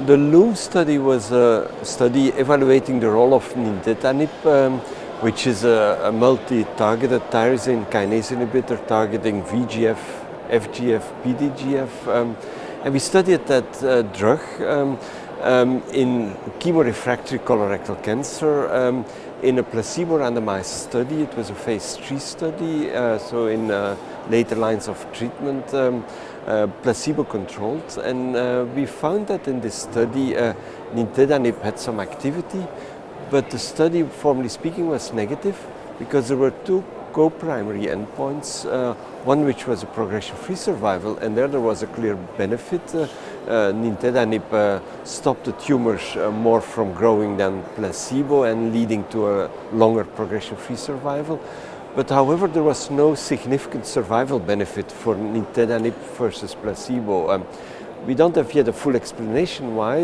The LUME study was a study evaluating the role of nintedanib, which is a multi-targeted tyrosine kinase inhibitor targeting VEGF, FGF, PDGF. And we studied that drug in chemorefractory colorectal cancer in a placebo-randomized study. It was a phase 3 study, so in later lines of treatment, placebo-controlled. And we found that in this study, nintedanib had some activity, but the study, formally speaking, was negative because there were two co-primary endpoints, one which was a progression-free survival, and there was a clear benefit. Nintedanib stopped the tumors more from growing than placebo and leading to a longer progression-free survival. But however, there was no significant survival benefit for nintedanib versus placebo. We don't have yet a full explanation why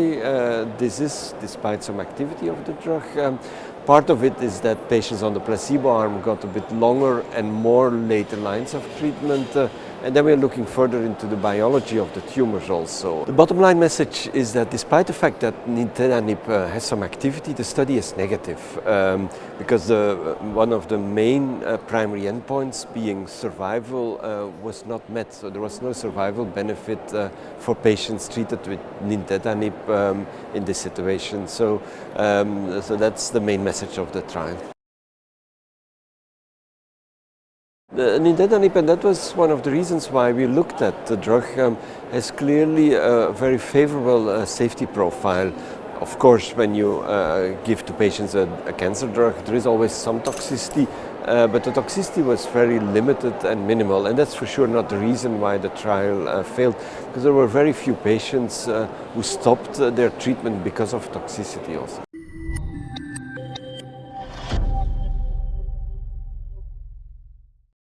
this is, despite some activity of the drug. Part of it is that patients on the placebo arm got a bit longer and more later lines of treatment. And then we're looking further into the biology of the tumors also. The bottom line message is that despite the fact that nintedanib has some activity, the study is negative because one of the main primary endpoints, being survival, was not met. So there was no survival benefit for patients treated with nintedanib in this situation. So that's the main message of the trial. Nintedanib, and that was one of the reasons why we looked at the drug, has clearly a very favorable safety profile. Of course, when you give to patients a cancer drug, there is always some toxicity, but the toxicity was very limited and minimal, and that's for sure not the reason why the trial failed, because there were very few patients who stopped their treatment because of toxicity also.